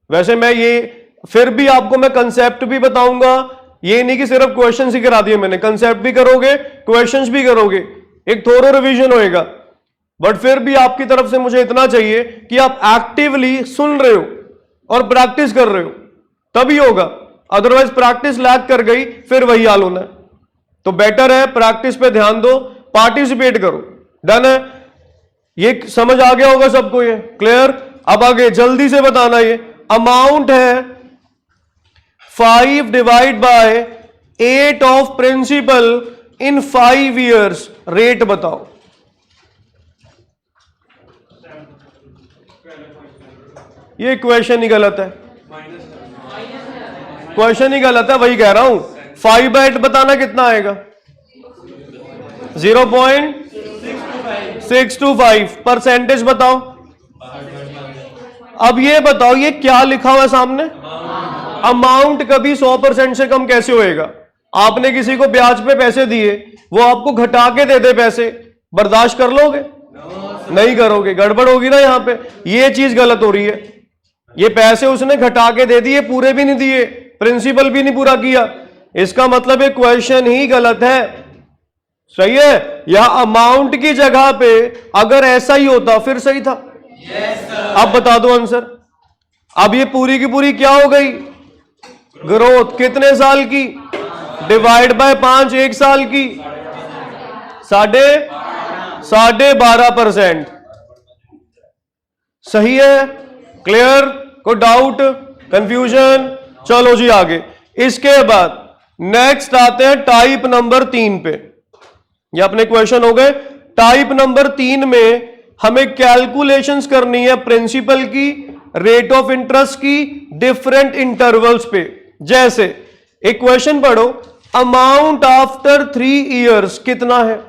वैसे मैं ये फिर भी आपको मैं कंसेप्ट भी बताऊंगा, ये नहीं कि सिर्फ क्वेश्चंस ही करा दिए मैंने, कंसेप्ट भी करोगे, क्वेश्चंस भी करोगे, एक थोरो रिवीजन होएगा। बट फिर भी आपकी तरफ से मुझे इतना चाहिए कि आप एक्टिवली सुन रहे हो और प्रैक्टिस कर रहे हो, तभी होगा। अदरवाइज प्रैक्टिस लैग कर गई फिर वही हाल होना है। तो बेटर है प्रैक्टिस पे ध्यान दो, पार्टिसिपेट करो। डन है? ये समझ आ गया होगा सबको, ये क्लियर? अब आगे जल्दी से बताना, ये अमाउंट है 5 divide by 8 of principal in 5 years, rate बताओ। ये क्वेश्चन ही गलत है, क्वेश्चन ही गलत है, वही कह रहा हूं। 5 बाय 8 बताना कितना आएगा? 0.625। परसेंटेज बताओ। अब ये बताओ ये क्या लिखा हुआ है सामने? अमाउंट कभी 100% से कम कैसे होएगा? आपने किसी को ब्याज पे पैसे दिए, वो आपको घटा के दे दे पैसे, बर्दाश्त कर लोगे? नहीं करोगे, गड़बड़ होगी ना यहां पे। ये चीज गलत हो रही है। ये पैसे उसने घटा के दे दिए, पूरे भी नहीं दिए, प्रिंसिपल भी नहीं पूरा किया, इसका मतलब ये क्वेश्चन ही गलत है। सही है? या अमाउंट की जगह पे अगर ऐसा ही होता फिर सही था। अब बता दो आंसर। अब ये पूरी की पूरी क्या हो गई? ग्रोथ। कितने साल की? डिवाइड बाय 5, 1 साल की 12.5%। सही है? क्लियर? कोई डाउट, कंफ्यूजन? चलो जी आगे। इसके बाद नेक्स्ट आते हैं टाइप नंबर 3 पे। ये अपने क्वेश्चन हो गए। टाइप नंबर 3 में हमें कैलकुलेशंस करनी है प्रिंसिपल की, रेट ऑफ इंटरेस्ट की, डिफरेंट इंटरवल्स पे। जैसे एक क्वेश्चन पढ़ो, अमाउंट आफ्टर 3 इयर्स कितना है?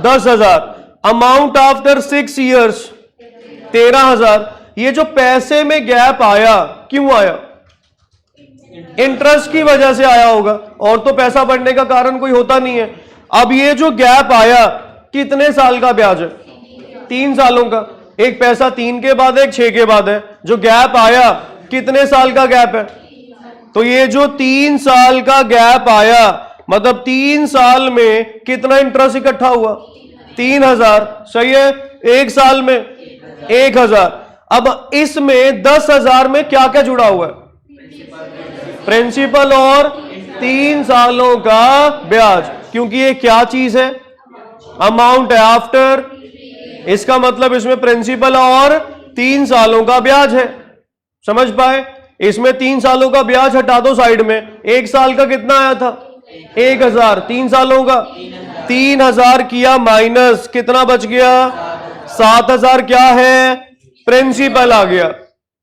10,000। Amount after 6 years 13,000। ये जो पैसे में गैप आया, क्यों आया? इंटरेस्ट की वजह से आया होगा, और तो पैसा बढ़ने का कारण कोई होता नहीं है। अब ये जो गैप आया, कितने साल का ब्याज है? 3 सालों का। एक पैसा 3 के बाद है, एक 6 के बाद है। जो गैप आया कितने साल का गैप है? तो ये जो 3 साल का गैप आया, मतलब 3 साल में कितना इंटरेस्ट इकट्ठा हुआ? 3,000। सही है? 1 साल में 1,000। अब इसमें 10,000 में क्या क्या जुड़ा हुआ है? प्रिंसिपल और 3 सालों का ब्याज। क्योंकि ये क्या चीज है? अमाउंट है आफ्टर, इसका मतलब इसमें प्रिंसिपल और 3 सालों का ब्याज है। समझ पाए? इसमें 3 सालों का ब्याज हटा दो साइड में। 1 साल का कितना आया था? 1,000। 3 सालों का 3,000 किया माइनस, कितना बच गया? 7,000 क्या है? प्रिंसिपल आ गया।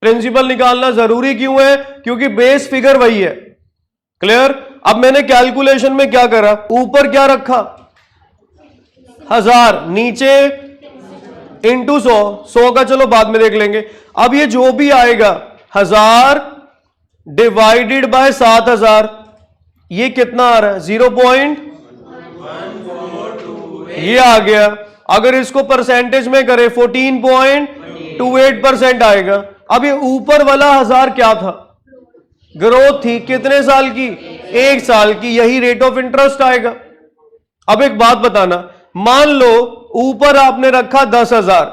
प्रिंसिपल निकालना जरूरी क्यों है? क्योंकि बेस फिगर वही है। क्लियर? अब मैंने कैलकुलेशन में क्या करा? ऊपर क्या रखा? 1000, नीचे इंटू 100 का चलो बाद में देख लेंगे। अब ये जो भी आएगा 1000 डिवाइडेड बाय 7,000, ये कितना आ रहा है? 0.142। ये आ गया। अगर इसको परसेंटेज में करें 14.28% आएगा। अब ये ऊपर वाला 1000 क्या था? ग्रोथ थी। कितने साल की? 1 साल की। यही रेट ऑफ इंटरेस्ट आएगा। अब एक बात बताना, मान लो ऊपर आपने रखा 10,000,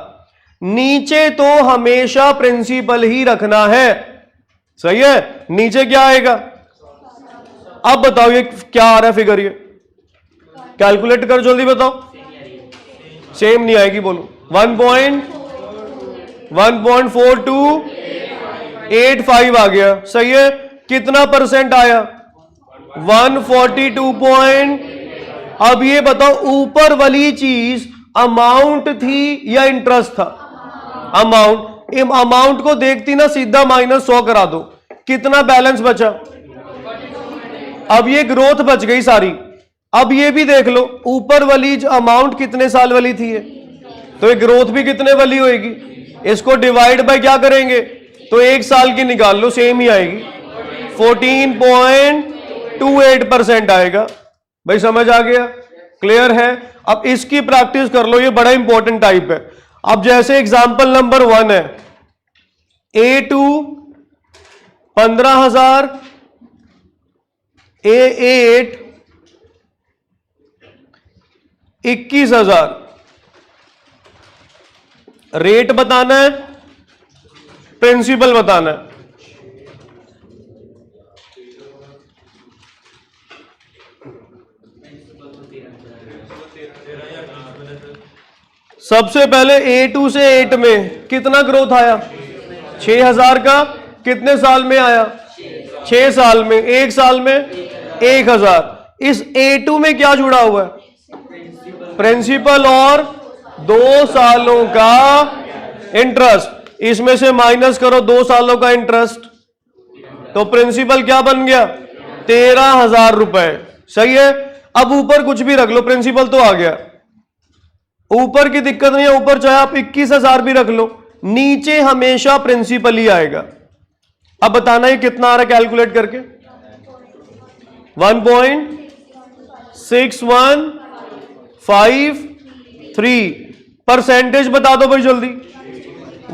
नीचे तो हमेशा प्रिंसिपल ही रखना है। सही है? नीचे क्या आएगा? अब बताओ ये क्या आ रहा है फिगर? ये कैलकुलेट कर जल्दी बताओ। सेम नहीं आएगी, बोलो। 1.4285 आ गया। सही है? कितना परसेंट आया? 142 अब ये बताओ ऊपर वाली चीज अमाउंट थी या इंटरेस्ट था? अमाउंट। अमाउंट को देखती ना सीधा -100 करा दो, कितना बैलेंस बचा? अब ये ग्रोथ बच गई सारी। अब ये भी देख लो, ऊपर वाली अमाउंट कितने साल वाली थी है, तो ये ग्रोथ भी कितने वाली होएगी? इसको डिवाइड बाय क्या करेंगे तो 1 साल की निकाल लो, सेम ही आएगी, 14.28% आएगा। भाई समझ आ गया? क्लियर है? अब इसकी प्रैक्टिस कर लो, ये बड़ा इंपॉर्टेंट टाइप है। अब जैसे एग्जांपल नंबर 1 है, A2 15,000, A8 21,000। रेट बताना है, प्रिंसिपल बताना है। सबसे पहले A2 से 8 में कितना ग्रोथ आया? 6,000 का। कितने साल में आया? 6 साल में। 1 साल में 1,000। इस A2 में क्या जुड़ा हुआ है? प्रिंसिपल और 2 सालों का इंटरेस्ट। इसमें से माइनस करो 2 सालों का इंटरेस्ट, तो प्रिंसिपल क्या बन गया? 13,000 रुपए। सही है? अब ऊपर कुछ भी रख लो, प्रिंसिपल तो आ गया, ऊपर की दिक्कत नहीं है। ऊपर चाहे आप 21,000 भी रख लो, नीचे हमेशा प्रिंसिपल ही आएगा। अब बताना ये कितना आ रहा है कैलकुलेट करके? 1.6153। परसेंटेज बता दो भाई जल्दी।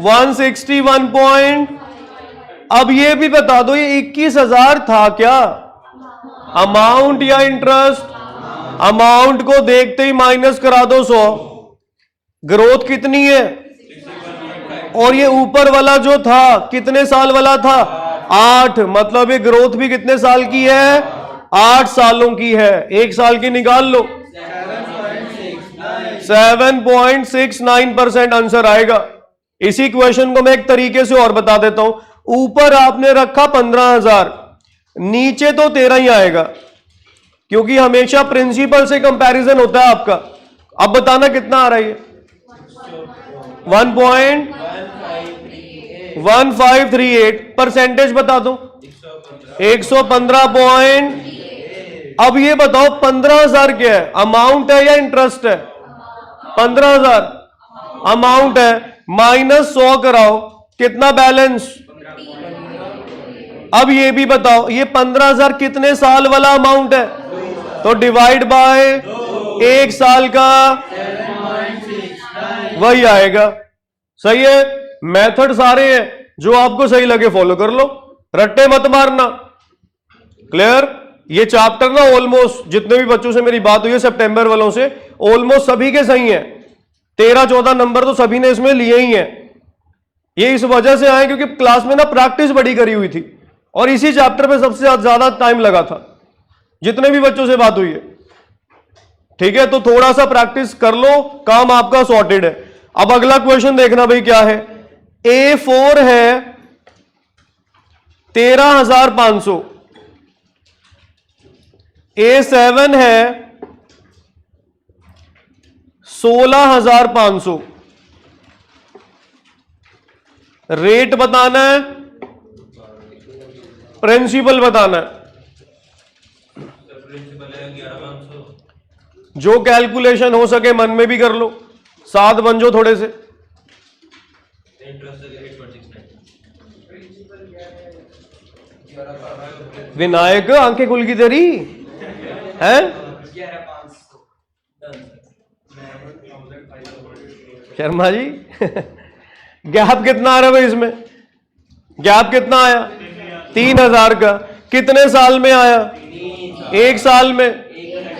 161 अब ये भी बता दो, ये 21,000 था क्या अमाउंट या इंटरेस्ट? अमाउंट को देखते ही माइनस करा दो 100। ग्रोथ कितनी है? और ये ऊपर वाला जो था कितने साल वाला था? 8। मतलब ये ग्रोथ भी कितने साल की है? 8 सालों की है। 1 साल की निकाल लो, 7.69% आंसर आएगा। इसी क्वेश्चन को मैं एक तरीके से और बता देता हूं। ऊपर आपने रखा 15,000, नीचे तो 13 ही आएगा, क्योंकि हमेशा प्रिंसिपल से कंपैरिजन होता है आपका। अब बताना कितना आ रहा है? 1.1538। परसेंटेज बता दो। 115 अब ये बताओ 15,000 क्या है? अमाउंट है या इंटरेस्ट है? 15,000 अमाउंट है, -100 कराओ, कितना बैलेंस? अब ये भी बताओ, ये 15,000 कितने साल वाला अमाउंट है? तो डिवाइड बाय 1 साल का, वही आएगा। सही है? मेथड सारे हैं, जो आपको सही लगे फॉलो कर लो, रट्टे मत मारना। क्लियर? ये चैप्टर ना ऑलमोस्ट जितने भी बच्चों से मेरी बात हुई है सितंबर वालों से, ऑलमोस्ट सभी के सही हैं। 13-14 नंबर तो सभी ने इसमें लिए ही हैं। ये इस वजह से आए क्योंकि क्लास में ना प्रैक्टिस बड़ी करी हुई थी, और इसी चैप्टर पे सबसे ज्यादा टाइम लगा था जितने भी बच्चों से बात हुई है। ठीक है? तो थोड़ा सा प्रैक्टिस कर लो, काम आपका सॉर्टेड है। अब अगला क्वेश्चन देखना भाई क्या है। A4 है 13,500, A7 है 16,500। रेट बताना है, प्रिंसिपल बताना है। जो कैलकुलेशन हो सके मन में भी कर लो, साथ बन जाओ थोड़े से। विनायक आंखें खुल गई तेरी हैं? शर्मा जी गैप कितना आ रहा है भाई इसमें? गैप कितना आया? 3,000 का। कितने साल में आया? 1 साल में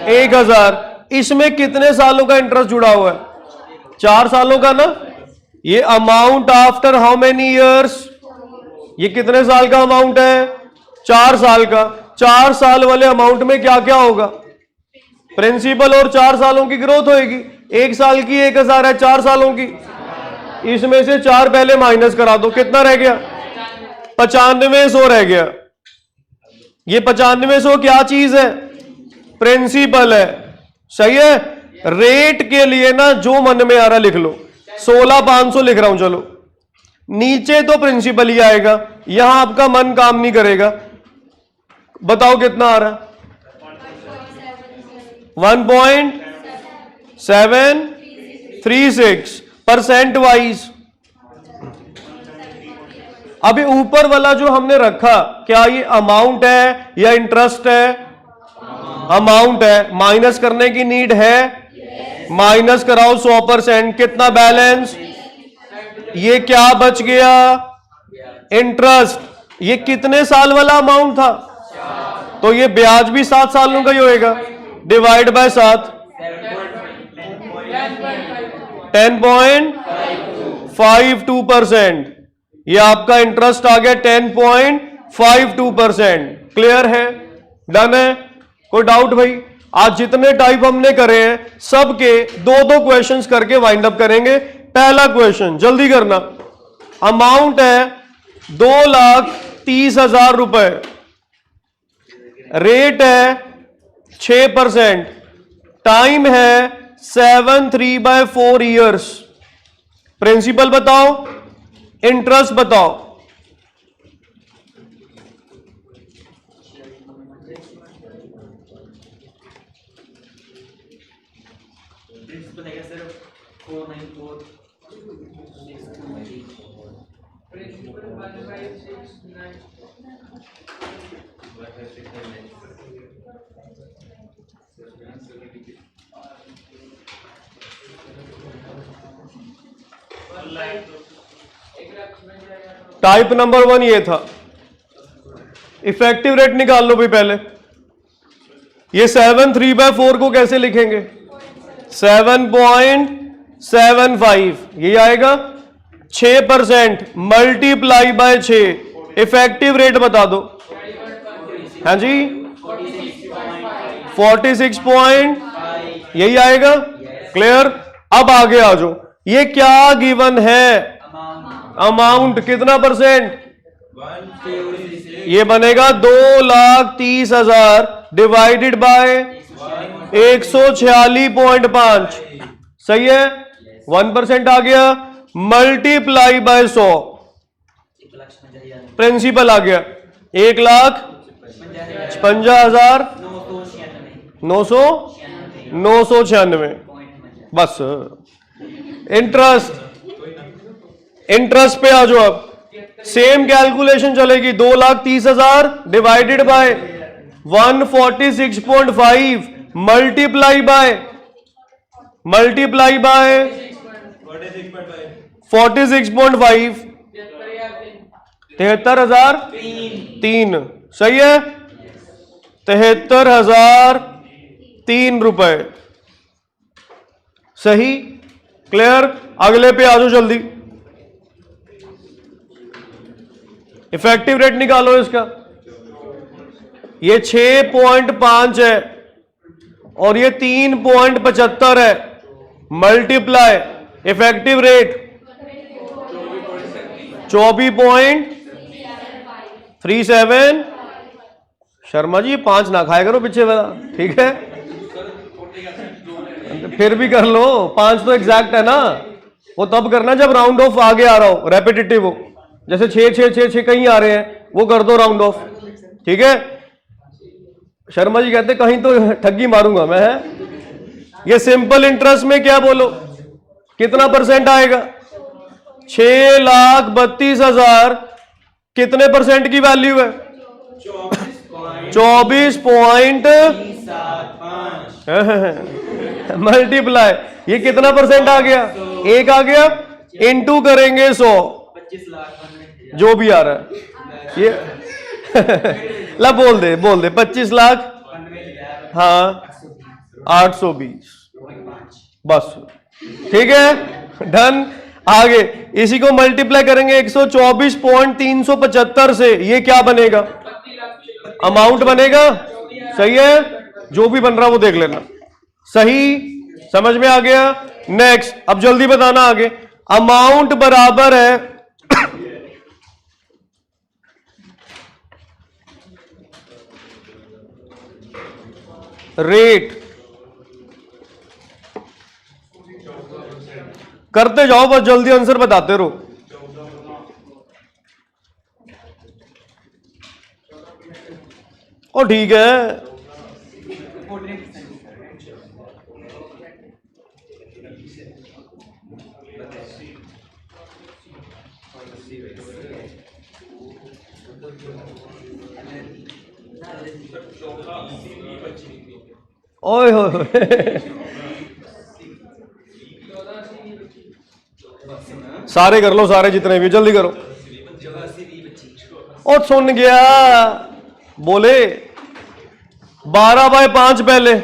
1,000। इसमें कितने सालों का इंटरेस्ट जुड़ा हुआ है? 4 सालों का ना। ये amount after how many years? ये कितने साल का अमाउंट है? 4 साल का। 4 साल वाले अमाउंट में क्या क्या होगा? प्रिंसिपल और 4 सालों की ग्रोथ होगी। 1 साल की 1,000 है, 4 सालों की, इसमें से 4 पहले माइनस करा दो, कितना रह गया? 9500 रह गया। ये 9500 क्या चीज है? प्रिंसिपल है। सही है? रेट के लिए ना जो मन में आ रहा लिख लो, 16,500 लिख रहा हूं, चलो नीचे तो प्रिंसिपल ही आएगा, यहां आपका मन काम नहीं करेगा। बताओ कितना आ रहा है? 1.736% वाइज। अभी ऊपर वाला जो हमने रखा, क्या ये अमाउंट है या इंटरेस्ट है? अमाउंट है। माइनस करने की नीड है? माइनस कराओ 100%। कितना बैलेंस? ये क्या बच गया? इंटरेस्ट। ये कितने साल वाला अमाउंट था? तो ये ब्याज भी 7 सालों का ही होएगा। Divide by 7, 10.52%। ये आपका इंटरेस्ट आ गया 10.52%। क्लियर है? डन है? कोई डाउट भाई? आज जितने टाइप हमने करे हैं सबके 2-2 क्वेश्चंस करके वाइंड अप करेंगे। पहला क्वेश्चन जल्दी करना। अमाउंट है 2,30,000 रुपए, रेट है 6%, टाइम है 7/3/4 ईयर्स। प्रिंसिपल बताओ, इंटरेस्ट बताओ। टाइप नंबर 1 ये था। इफेक्टिव रेट निकाल लो भाई पहले। ये 7/3/4 को कैसे लिखेंगे? 7.75 ये आएगा। 6% मल्टीप्लाई बाय 6, इफेक्टिव रेट बता दो। हाँ जी, 46 पॉइंट यही आएगा। क्लियर? अब आगे आ जाओ। ये क्या गिवन है? अमाउंट कितना परसेंट? ये बनेगा 2,30,000 डिवाइडेड बाय 146.5। सही है? 1% आ गया। मल्टीप्लाई बाय 100, प्रिंसिपल आ गया 1,55,996। बस। इंटरेस्ट पे आ जाओ। अब सेम कैलकुलेशन चलेगी। 2,30,000 डिवाइडेड बाय 146.5 मल्टीप्लाई बाय 46.5, 73,003। सही है? 73,003 रुपए। सही? क्लियर? अगले पे आ जाओ जल्दी। इफेक्टिव रेट निकालो इसका। ये 6.5 है और ये 3.75 है। Multiply effective rate 24.37। Sharma ji 5 ना खाया करो पीछे वाला, ठीक है? फिर भी कर लो। 5 तो एग्जैक्ट है ना। वो तब करना जब राउंड ऑफ आगे आ रहा हो, रेपिटेटिव हो। जैसे 6 कहीं आ रहे हैं, वो कर दो राउंड ऑफ। ठीक है? शर्मा जी कहते कहीं तो ठगी मारूंगा मैं, है? ये सिंपल इंटरेस्ट में क्या बोलो, कितना परसेंट आएगा? 6,32,000 कितने परसेंट की वैल्यू है? 24.75 मल्टीप्लाई, ये कितना परसेंट आ गया? 1 आ गया। इनटू करेंगे 100, जो भी आ रहा है ये ला बोल दे 25 लाख। हाँ 820, बस। ठीक है? डन। आगे इसी को मल्टीप्लाई करेंगे 124.375 से। ये क्या बनेगा? अमाउंट बनेगा। सही है? जो भी बन रहा वो देख लेना। सही? समझ में आ गया? नेक्स्ट, अब जल्दी बताना आगे। अमाउंट बराबर है रेट। करते जाओ बस, जल्दी आंसर बताते रहो। और ठीक है, ओए होए सारे कर लो, सारे जितने भी, जल्दी करो। और सुन गया, बोले 12/5 पहले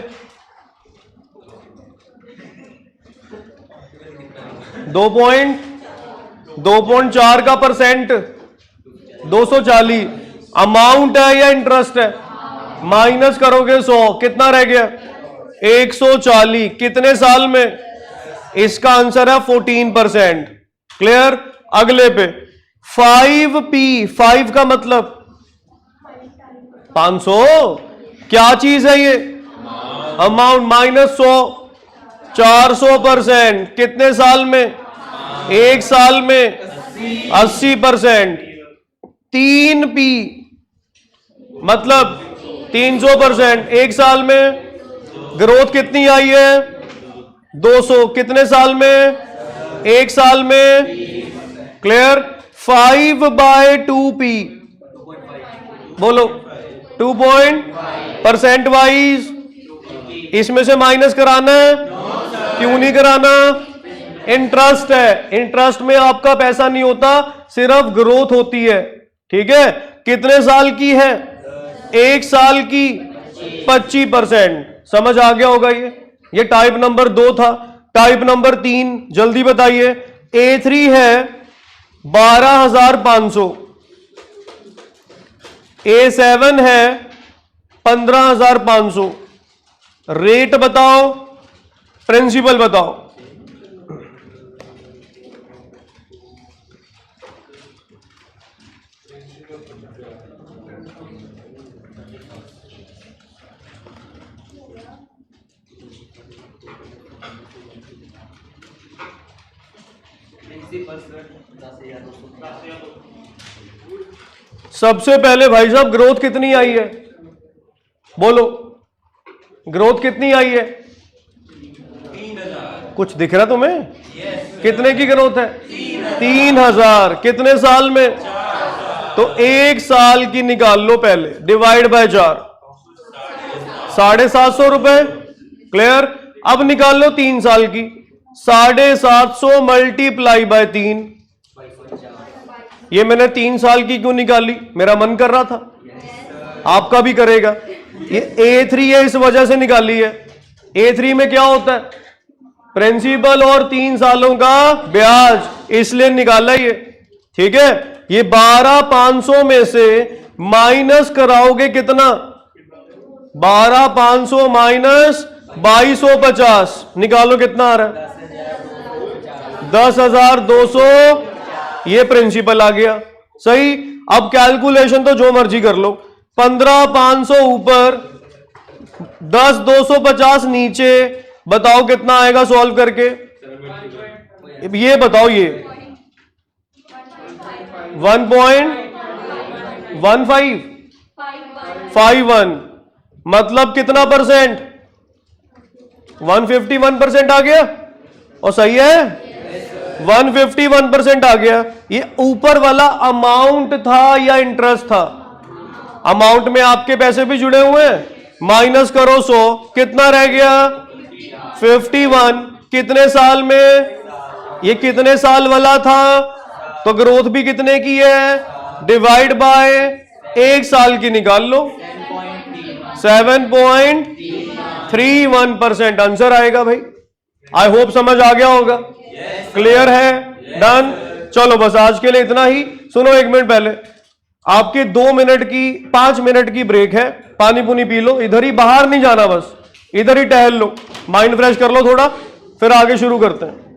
2.4 का परसेंट 240 अमाउंट है या इंटरेस्ट है? माइनस करोगे 100, कितना रह गया? 140। कितने साल में? इसका आंसर है 14%। क्लियर? अगले पे 5p, 5 का मतलब 500। क्या चीज है ये? अमाउंट। माइनस 100, 400%। कितने साल में? 1 साल में 80%। 3p मतलब 300%। 1 साल में ग्रोथ कितनी आई है? 200। कितने साल में? 1 साल में। क्लियर? 5/2p बोलो, 2% वाइज। इसमें से माइनस कराना है? क्यों नहीं कराना? इंटरेस्ट है, इंटरेस्ट में आपका पैसा नहीं होता, सिर्फ ग्रोथ होती है। ठीक है? कितने साल की है? 1 साल की 25%। समझ आ गया होगा ये टाइप नंबर 2 था। टाइप नंबर 3 जल्दी बताइए। A3 है 12,500, A7 है 15,500। रेट बताओ, प्रिंसिपल बताओ। सबसे पहले भाई साहब ग्रोथ कितनी आई है? बोलो, ग्रोथ कितनी आई है? 3,000। कुछ दिख रहा तुम्हें? कितने की ग्रोथ है? 3,000। कितने साल में? तो 1 साल की निकाल लो पहले, डिवाइड बाय 4, 750 रुपए। क्लियर? अब निकाल लो 3 साल की, 750 मल्टीप्लाई बाय 3। ये मैंने 3 साल की क्यों निकाली? मेरा मन कर रहा था, आपका भी करेगा। ये A3 है, इस वजह से निकाली है। A3 में क्या होता है? प्रिंसिपल और 3 सालों का ब्याज, इसलिए निकाला ये। ठीक है? ये 12,500 में से माइनस कराओगे कितना? 12,500 माइनस 2,250, निकालो कितना आ रहा है? 10,200। ये प्रिंसिपल आ गया। सही। अब कैलकुलेशन तो जो मर्जी कर लो। 15,500 ऊपर, 10,250 नीचे, बताओ कितना आएगा सॉल्व करके? ये बताओ, ये 1.1551 मतलब कितना परसेंट? 151% आ गया। और सही है, 151% आ गया। ये ऊपर वाला अमाउंट था या इंटरेस्ट था? अमाउंट में आपके पैसे भी जुड़े हुए हैं। माइनस करो 100, कितना रह गया? 51। कितने साल में? ये कितने साल वाला था? तो ग्रोथ भी कितने की है? डिवाइड बाय 1 साल की निकाल लो, 7.31% आंसर आएगा भाई। आई होप समझ आ गया होगा। क्लियर है? डन। चलो बस आज के लिए इतना ही। सुनो, 1 मिनट पहले आपके 2 मिनट की 5 मिनट की ब्रेक है, पानी पुनी पी लो, इधर ही, बाहर नहीं जाना, बस इधर ही टहल लो, माइंड फ्रेश कर लो थोड़ा, फिर आगे शुरू करते हैं।